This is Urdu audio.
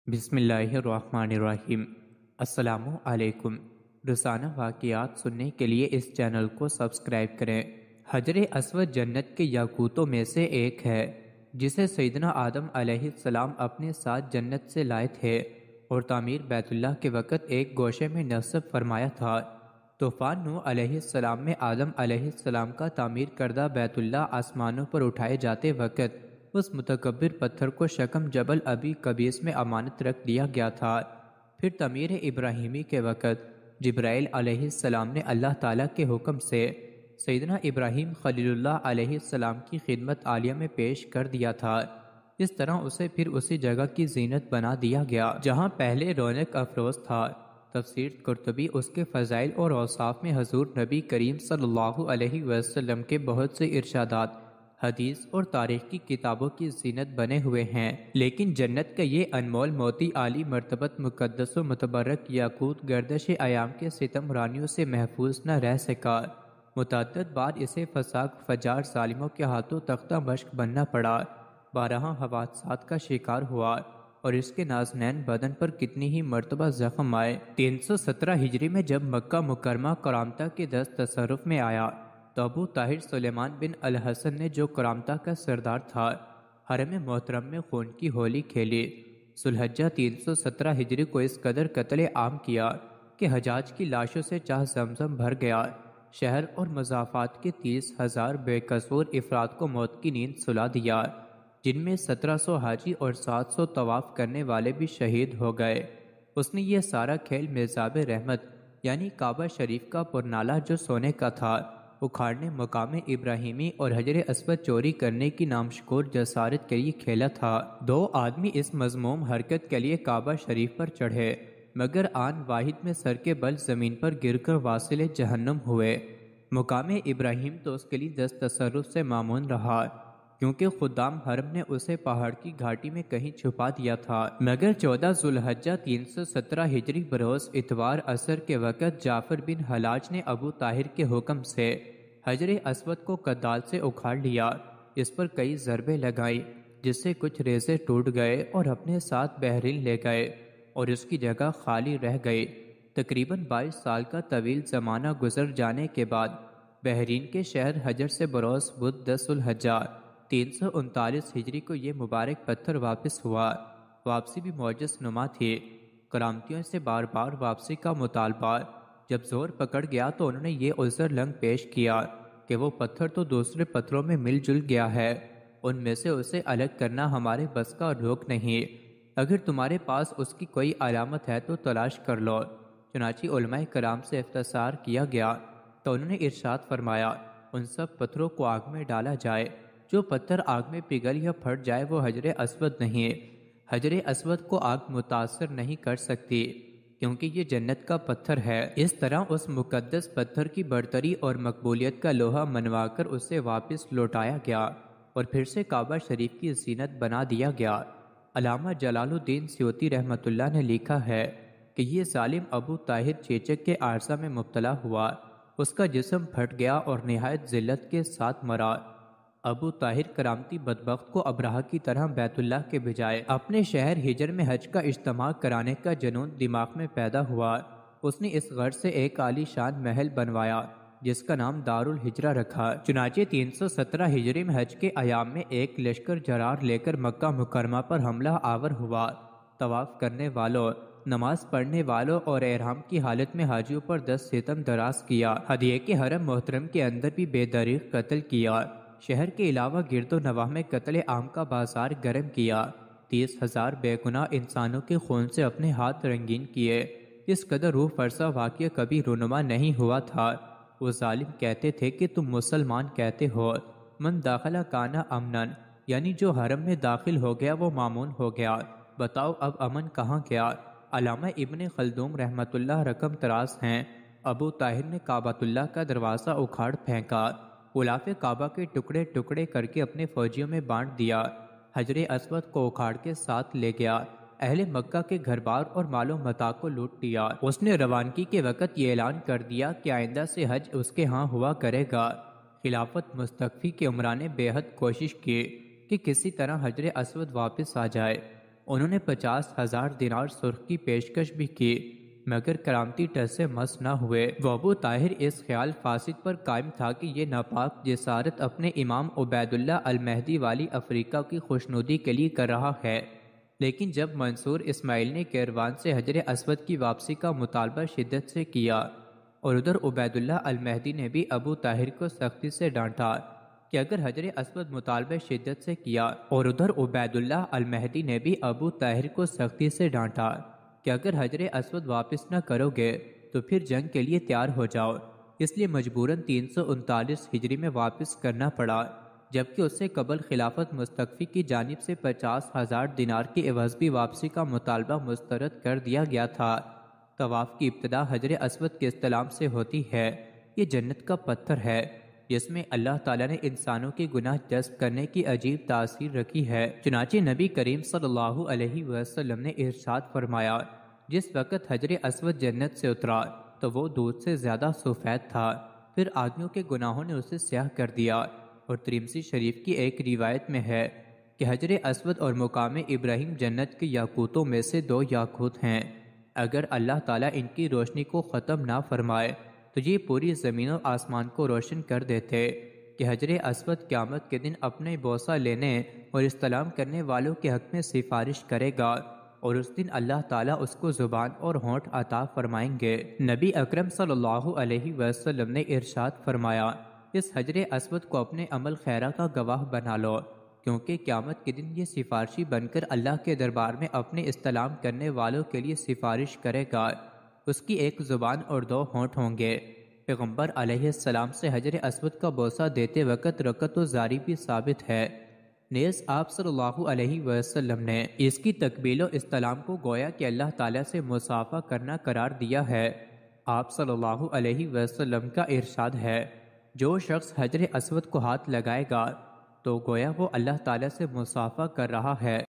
بسم اللہ الرحمن الرحیم۔ السلام علیکم۔ روزانہ واقعات سننے کے لیے اس چینل کو سبسکرائب کریں۔ حجر اسود جنت کے یاقوتوں میں سے ایک ہے جسے سیدنا آدم علیہ السلام اپنے ساتھ جنت سے لائے تھے اور تعمیر بیت اللہ کے وقت ایک گوشے میں نصب فرمایا تھا۔ طوفان نوح علیہ السلام میں آدم علیہ السلام کا تعمیر کردہ بیت اللہ آسمانوں پر اٹھائے جاتے وقت اس متکبر پتھر کو شکم جبل ابی قبیس میں امانت رکھ دیا گیا تھا۔ پھر تعمیر ابراہیمی کے وقت جبرائیل علیہ السلام نے اللہ تعالیٰ کے حکم سے سیدنا ابراہیم خلیل اللہ علیہ السلام کی خدمت عالیہ میں پیش کر دیا تھا۔ اس طرح اسے پھر اسی جگہ کی زینت بنا دیا گیا جہاں پہلے رونق افروز تھا۔ تفسیر قرطبی اس کے فضائل اور اوصاف میں حضور نبی کریم صلی اللہ علیہ وسلم کے بہت سے ارشادات حدیث اور تاریخ کی کتابوں کی زینت بنے ہوئے ہیں، لیکن جنت کا یہ انمول موتی عالی مرتبت مقدس و متبرک یاقوت گردش ایام کے ستم رانیوں سے محفوظ نہ رہ سکا۔ متعدد بار اسے فساق فجار ظالموں کے ہاتھوں تختہ مشق بننا پڑا، بارہا حوادثات کا شکار ہوا اور اس کے نازنین بدن پر کتنی ہی مرتبہ زخم آئے۔ 317 ہجری میں جب مکہ مکرمہ کرامتہ کے دست تصرف میں آیا تو ابو طاہر سلیمان بن الحسن نے جو کرامتہ کا سردار تھا حرم محترم میں خون کی ہولی کھیلی۔ ذوالحجہ 317 ہجری کو اس قدر قتل عام کیا کہ حجاج کی لاشوں سے چاہ زمزم بھر گیا۔ شہر اور مضافات کے 30,000 بے قصور افراد کو موت کی نیند سلا دیا، جن میں 1700 حاجی اور 700 طواف کرنے والے بھی شہید ہو گئے۔ اس نے یہ سارا کھیل میزاب رحمت یعنی کعبہ شریف کا پرنالہ جو سونے کا تھا اکھاڑنے، مقام ابراہیمی اور حجر اسود چوری کرنے کی نامشکور جسارت کے لیے کھیلا تھا۔ 2 آدمی اس مذموم حرکت کے لیے کعبہ شریف پر چڑھے، مگر آن واحد میں سر کے بل زمین پر گر کر واصل جہنم ہوئے۔ مقام ابراہیم تو اس کے لیے دست تصرف سے مامون رہا، کیونکہ خدام حرم نے اسے پہاڑ کی گھاٹی میں کہیں چھپا دیا تھا، مگر 14 ذوالحجہ 317 ہجری بروز اتوار عصر کے وقت جعفر بن حلاج نے ابو طاہر کے حکم سے حجر اسود کو کدال سے اکھاڑ لیا، اس پر کئی ضربیں لگائیں جس سے کچھ ریزے ٹوٹ گئے اور اپنے ساتھ بحرین لے گئے اور اس کی جگہ خالی رہ گئی۔ تقریباً 22 سال کا طویل زمانہ گزر جانے کے بعد بحرین کے شہر حجر سے بروز بدھ 10 ذوالحجہ 339 ہجری کو یہ مبارک پتھر واپس ہوا۔ واپسی بھی معجز نما تھی، کرامتیوں سے بار بار واپسی کا مطالبہ جب زور پکڑ گیا تو انہوں نے یہ عذر لنگ پیش کیا کہ وہ پتھر تو دوسرے پتھروں میں مل جل گیا ہے، ان میں سے اسے الگ کرنا ہمارے بس کا روک نہیں، اگر تمہارے پاس اس کی کوئی علامت ہے تو تلاش کر لو۔ چنانچہ علماء کرام سے استفسار کیا گیا تو انہوں نے ارشاد فرمایا ان سب پتھروں کو آگ میں ڈالا جائے، جو پتھر آگ میں پگھل یا پھٹ جائے وہ حجر اسود نہیں، حجر اسود کو آگ متاثر نہیں کر سکتی کیونکہ یہ جنت کا پتھر ہے۔ اس طرح اس مقدس پتھر کی برتری اور مقبولیت کا لوہا منوا کر اسے واپس لوٹایا گیا اور پھر سے کعبہ شریف کی زینت بنا دیا گیا۔ علامہ جلال الدین سیوطی رحمۃ اللہ نے لکھا ہے کہ یہ ظالم ابو طاہر چیچک کے عارضہ میں مبتلا ہوا، اس کا جسم پھٹ گیا اور نہایت ذلت کے ساتھ مرا۔ ابو طاہر کرامتی بدبخت کو ابرہہ کی طرح بیت اللہ کے بجائے اپنے شہر ہجر میں حج کا اجتماع کرانے کا جنون دماغ میں پیدا ہوا۔ اس نے اس غرض سے ایک عالی شان محل بنوایا جس کا نام دار الحجرہ رکھا۔ چنانچہ 317 ہجری میں حج کے ایام میں ایک لشکر جرار لے کر مکہ مکرمہ پر حملہ آور ہوا۔ طواف کرنے والوں، نماز پڑھنے والوں اور احرام کی حالت میں حاجیوں پر 10 ستم دراز کیا، ہدیے کے حرم محترم کے اندر بھی بے دریغ قتل کیا۔ شہر کے علاوہ گرد و نواح میں قتل عام کا بازار گرم کیا، 30,000 بے گناہ انسانوں کے خون سے اپنے ہاتھ رنگین کیے۔ اس قدر روح فرسا واقعہ کبھی رونما نہیں ہوا تھا۔ وہ ظالم کہتے تھے کہ تم مسلمان کہتے ہو، من داخلہ کانا امنن، یعنی جو حرم میں داخل ہو گیا وہ مامون ہو گیا، بتاؤ اب امن کہاں گیا؟ علامہ ابن خلدون رحمۃ اللہ رقم تراز ہیں۔ ابو طاہر نے کعبۃ اللہ کا دروازہ اکھاڑ پھینکا، غلاف کعبہ کے ٹکڑے ٹکڑے کر کے اپنے فوجیوں میں بانٹ دیا، حجر اسود کو اکھاڑ کے ساتھ لے گیا، اہل مکہ کے گھر بار اور مال و متاع کو لوٹ لیا۔ اس نے روانگی کے وقت یہ اعلان کر دیا کہ آئندہ سے حج اس کے ہاں ہوا کرے گا۔ خلافت مستخفی کے عمرا نے بے حد کوشش کی کہ کسی طرح حجر اسود واپس آ جائے، انہوں نے 50,000 دینار سرخ کی پیشکش بھی کی مگر کرامتی ٹس سے مس نہ ہوئے۔ وہ ابو طاہر اس خیال فاسد پر قائم تھا کہ یہ ناپاک جسارت اپنے امام عبید اللہ المہدی والی افریقہ کی خوشنودی کے لیے کر رہا ہے، لیکن جب منصور اسماعیل نے کیروان سے حجر اسود کی واپسی کا مطالبہ شدت سے کیا اور ادھر عبید اللہ المہدی نے بھی ابو طاہر کو سختی سے ڈانٹا کہ اگر حجر اسود مطالبہ شدت سے کیا اور ادھر عبید اللہ المہدی نے بھی ابو طاہر کو سختی سے ڈانٹا کہ اگر حجر اسود واپس نہ کرو گے تو پھر جنگ کے لیے تیار ہو جاؤ، اس لیے مجبوراً 339 ہجری میں واپس کرنا پڑا، جبکہ اس سے قبل خلافت مستقفی کی جانب سے 50,000 دینار کی عوض بھی واپسی کا مطالبہ مسترد کر دیا گیا تھا۔ طواف کی ابتدا حجر اسود کے استلام سے ہوتی ہے۔ یہ جنت کا پتھر ہے جس میں اللہ تعالیٰ نے انسانوں کے گناہ جذب کرنے کی عجیب تاثیر رکھی ہے۔ چنانچہ نبی کریم صلی اللہ علیہ وسلم نے ارشاد فرمایا، جس وقت حجر اسود جنت سے اترا تو وہ دودھ سے زیادہ سفید تھا، پھر آدمیوں کے گناہوں نے اسے سیاہ کر دیا۔ اور ترمذی شریف کی ایک روایت میں ہے کہ حجر اسود اور مقام ابراہیم جنت کے یاقوتوں میں سے 2 یاقوت ہیں، اگر اللہ تعالیٰ ان کی روشنی کو ختم نہ فرمائے تو یہ پوری زمین و آسمان کو روشن کر دیتے کہ حجر اسود قیامت کے دن اپنے بوسہ لینے اور استلام کرنے والوں کے حق میں سفارش کرے گا، اور اس دن اللہ تعالیٰ اس کو زبان اور ہونٹ عطا فرمائیں گے۔ نبی اکرم صلی اللہ علیہ وسلم نے ارشاد فرمایا، اس حجر اسود کو اپنے عمل خیرہ کا گواہ بنا لو، کیونکہ قیامت کے دن یہ سفارشی بن کر اللہ کے دربار میں اپنے استلام کرنے والوں کے لیے سفارش کرے گا۔ اس کی ایک زبان اور 2 ہونٹ ہوں گے۔ پیغمبر علیہ السلام سے حجر اسود کا بوسہ دیتے وقت رکعت و زاری بھی ثابت ہے۔ نیز آپ صلی اللہ علیہ وسلم نے اس کی تقبیل و استلام کو گویا کہ اللہ تعالیٰ سے مصافحہ کرنا قرار دیا ہے۔ آپ صلی اللہ علیہ وسلم کا ارشاد ہے، جو شخص حجر اسود کو ہاتھ لگائے گا تو گویا وہ اللہ تعالیٰ سے مصافحہ کر رہا ہے۔